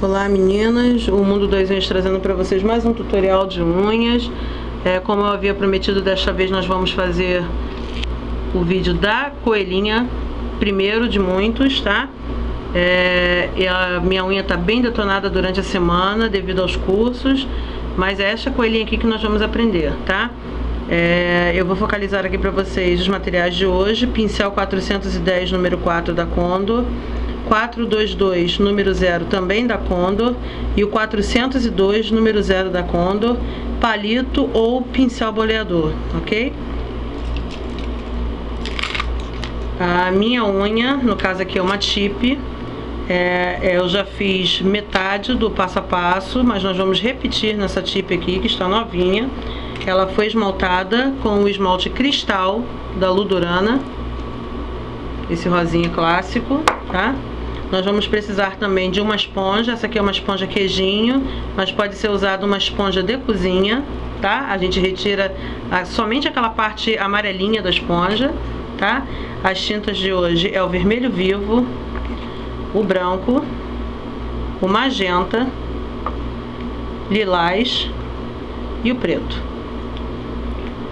Olá meninas, o Mundo das Unhas trazendo para vocês mais um tutorial de unhas. Como eu havia prometido, desta vez nós vamos fazer o vídeo da coelhinha, primeiro de muitos, tá? E a minha unha tá bem detonada durante a semana devido aos cursos, mas é esta coelhinha aqui que nós vamos aprender, tá? Eu vou focalizar aqui para vocês os materiais de hoje: pincel 410 número 4 da Condor, 422 número 0 também da Condor, e o 402 número 0 da Condor, palito ou pincel boleador, ok? A minha unha, no caso aqui é uma tip, eu já fiz metade do passo a passo, mas nós vamos repetir nessa tip aqui, que está novinha. Ela foi esmaltada com o esmalte cristal da Ludurana, esse rosinha clássico, tá? Nós vamos precisar também de uma esponja. Essa aqui é uma esponja queijinho, mas pode ser usada uma esponja de cozinha, tá? A gente retira somente aquela parte amarelinha da esponja, tá? As tintas de hoje é o vermelho vivo, o branco, o magenta, lilás e o preto.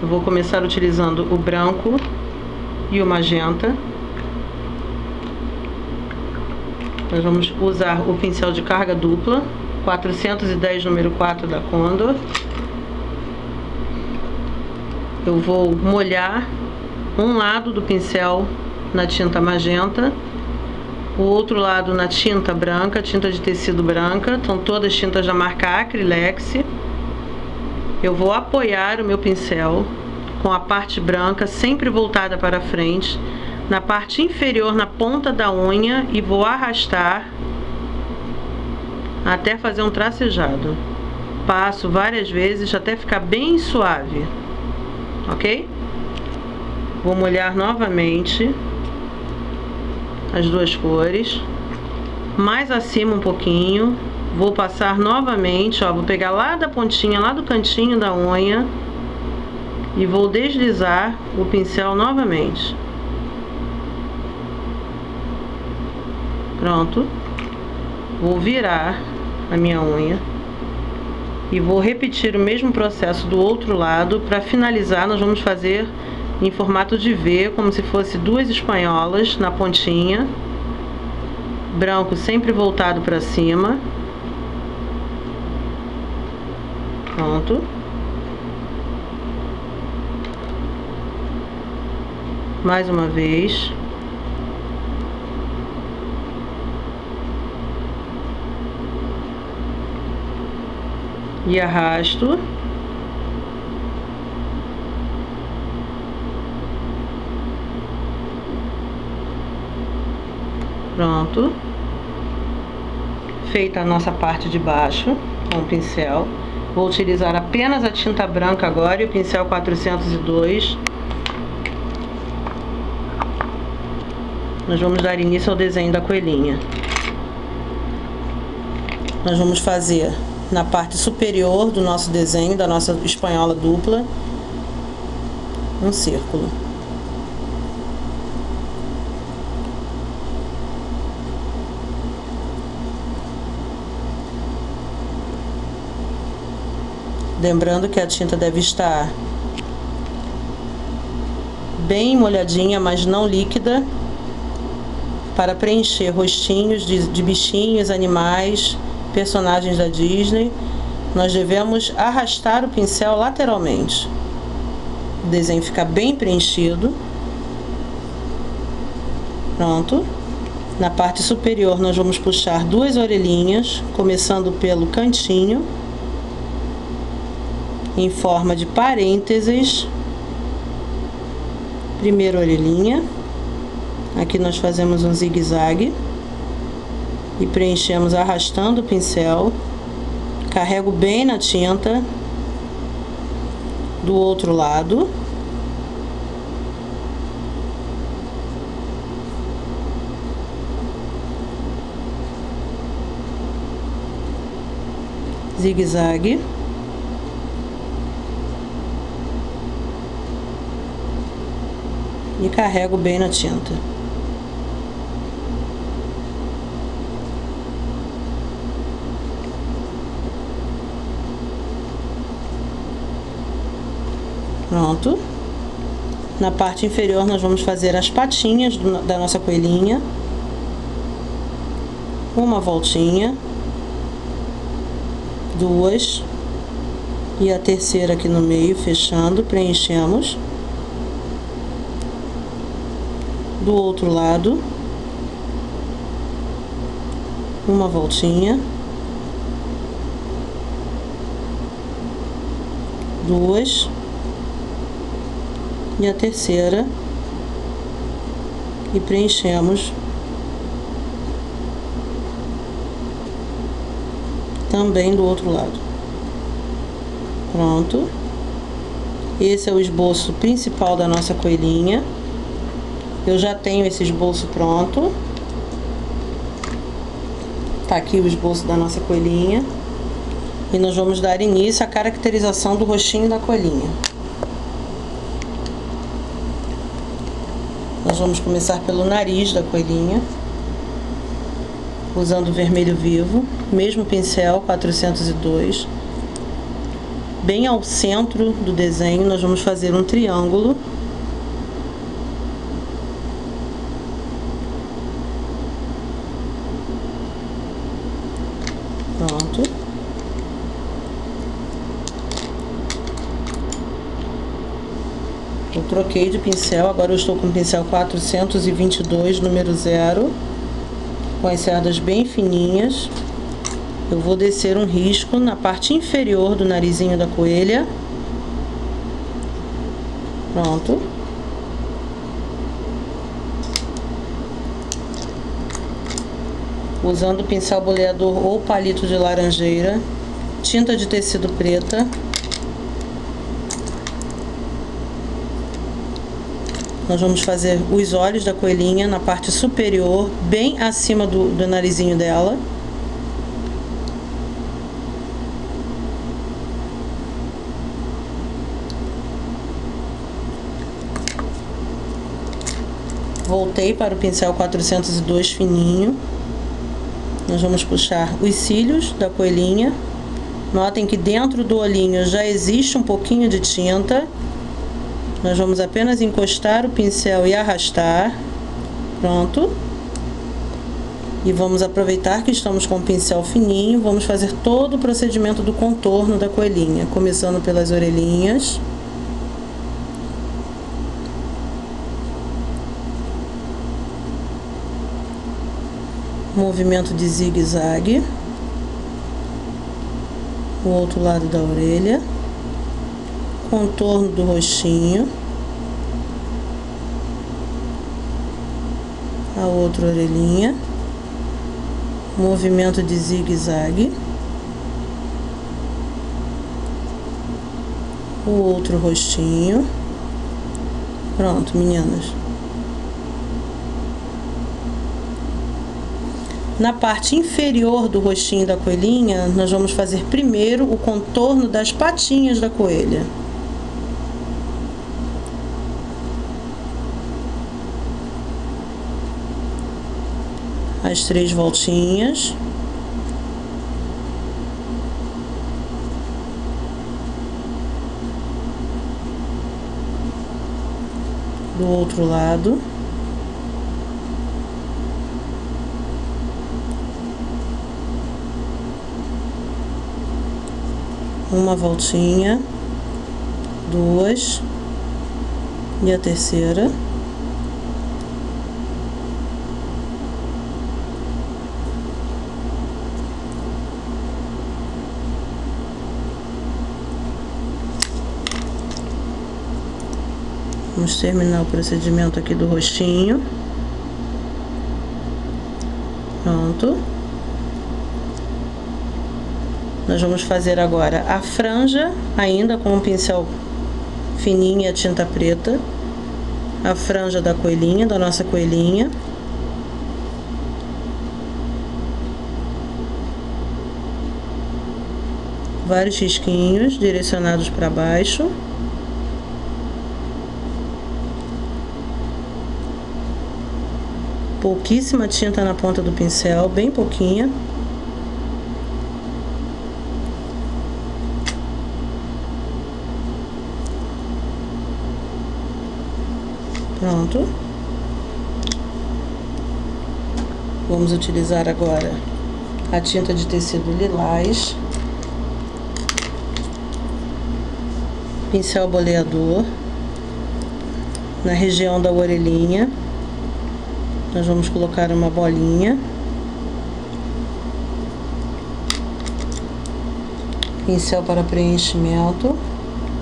Eu vou começar utilizando o branco e o magenta. Nós vamos usar o pincel de carga dupla, 410 número 4 da Condor. Eu vou molhar um lado do pincel na tinta magenta, o outro lado na tinta branca, tinta de tecido branca. São todas tintas da marca Acrylex. Eu vou apoiar o meu pincel com a parte branca sempre voltada para frente, na parte inferior, na ponta da unha, e vou arrastar até fazer um tracejado. Passo várias vezes até ficar bem suave, ok? Vou molhar novamente as duas cores, mais acima um pouquinho. Vou passar novamente, ó, vou pegar lá da pontinha, lá do cantinho da unha, e vou deslizar o pincel novamente. Pronto. Vou virar a minha unha e vou repetir o mesmo processo do outro lado. Para finalizar, nós vamos fazer em formato de V, como se fosse duas espanholas na pontinha. Branco sempre voltado para cima. Pronto. Mais uma vez. E arrasto. Pronto. Feita a nossa parte de baixo com o pincel. Vou utilizar apenas a tinta branca agora e o pincel 402. Nós vamos dar início ao desenho da coelhinha. Nós vamos fazer na parte superior do nosso desenho, da nossa espanhola dupla, um círculo. Lembrando que a tinta deve estar bem molhadinha, mas não líquida, para preencher rostinhos de bichinhos, animais, personagens da Disney. Nós devemos arrastar o pincel lateralmente. O desenho fica bem preenchido. Pronto. Na parte superior nós vamos puxar duas orelhinhas, começando pelo cantinho, em forma de parênteses. Primeira orelhinha. Aqui nós fazemos um zigue-zague e preenchemos arrastando o pincel. Carrego bem na tinta do outro lado. Zigue-zague. E carrego bem na tinta. Pronto. Na parte inferior nós vamos fazer as patinhas da nossa coelhinha. Uma voltinha. Duas. E a terceira aqui no meio, fechando, preenchemos. Do outro lado. Uma voltinha. Duas. E a terceira. E preenchemos. Também do outro lado. Pronto. Esse é o esboço principal da nossa coelhinha. Eu já tenho esse esboço pronto. Tá aqui o esboço da nossa coelhinha. E nós vamos dar início à caracterização do rostinho da coelhinha. Nós vamos começar pelo nariz da coelhinha. Usando o vermelho vivo. Mesmo pincel 402. Bem ao centro do desenho, nós vamos fazer um triângulo. Pronto. Eu troquei de pincel, agora eu estou com o pincel 422, número 0, com as cerdas bem fininhas. Eu vou descer um risco na parte inferior do narizinho da coelha. Pronto. Usando o pincel boleador ou palito de laranjeira, tinta de tecido preta. Nós vamos fazer os olhos da coelhinha na parte superior, bem acima do narizinho dela. Voltei para o pincel 402 fininho. Nós vamos puxar os cílios da coelhinha. Notem que dentro do olhinho já existe um pouquinho de tinta. Nós vamos apenas encostar o pincel e arrastar. Pronto. E vamos aproveitar que estamos com o pincel fininho. Vamos fazer todo o procedimento do contorno da coelhinha. Começando pelas orelhinhas. Movimento de zigue-zague. O outro lado da orelha. Contorno do rostinho. A outra orelhinha. Movimento de zigue-zague. O outro rostinho. Pronto, meninas. Na parte inferior do rostinho da coelhinha, nós vamos fazer primeiro o contorno das patinhas da coelha. As 3 voltinhas. Do outro lado. Uma voltinha, 2 e a terceira. Vamos terminar o procedimento aqui do rostinho. Pronto. Nós vamos fazer agora a franja, ainda com o pincel fininho e a tinta preta. A franja da coelhinha, da nossa coelhinha. Vários risquinhos direcionados para baixo. Pouquíssima tinta na ponta do pincel, bem pouquinha. Pronto. Vamos utilizar agora a tinta de tecido lilás, pincel boleador, na região da orelhinha, nós vamos colocar uma bolinha, pincel para preenchimento,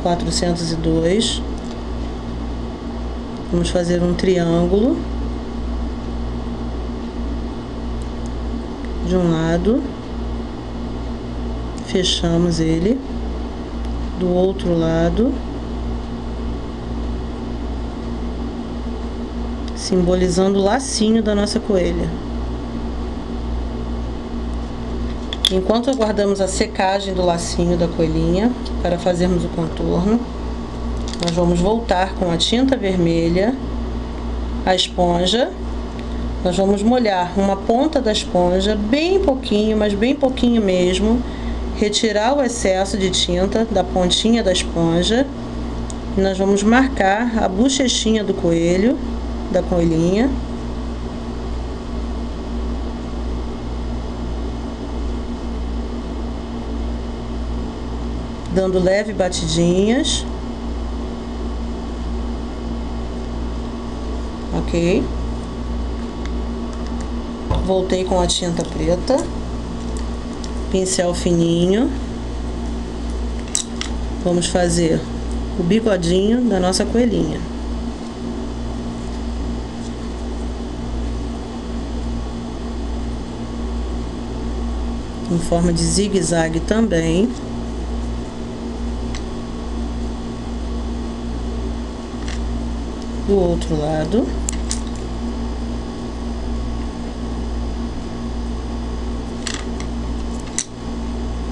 402, vamos fazer um triângulo de um lado, fechamos ele, do outro lado, simbolizando o lacinho da nossa coelha. Enquanto aguardamos a secagem do lacinho da coelhinha para fazermos o contorno, nós vamos voltar com a tinta vermelha, a esponja. Nós vamos molhar uma ponta da esponja, bem pouquinho, mas bem pouquinho mesmo, retirar o excesso de tinta da pontinha da esponja, e nós vamos marcar a bochechinha do coelho, da coelhinha. Dando leve batidinhas. Ok? Voltei com a tinta preta, pincel fininho, vamos fazer o bigodinho da nossa coelhinha. Em forma de zigue-zague também. Do outro lado.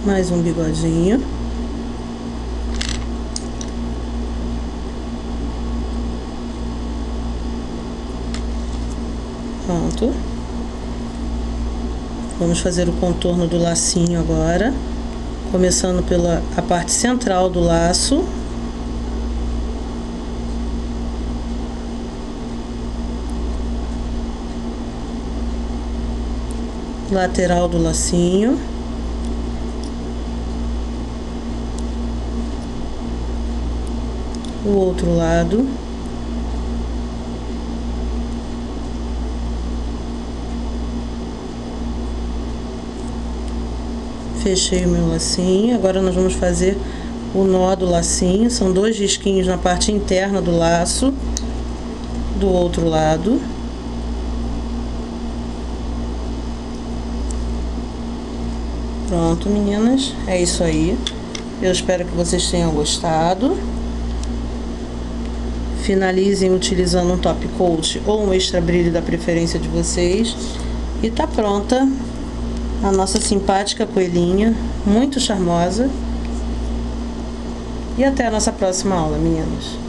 Mais um bigodinho. Pronto. Vamos fazer o contorno do lacinho agora, começando pela parte central do laço. Lateral do lacinho. O outro lado. Fechei o meu lacinho. Agora nós vamos fazer o nó do lacinho. São 2 risquinhos na parte interna do laço. Do outro lado. Pronto, meninas. É isso aí. Eu espero que vocês tenham gostado. Finalizem utilizando um top coat ou um extra brilho da preferência de vocês. E tá pronta a nossa simpática coelhinha, muito charmosa. E até a nossa próxima aula, meninas.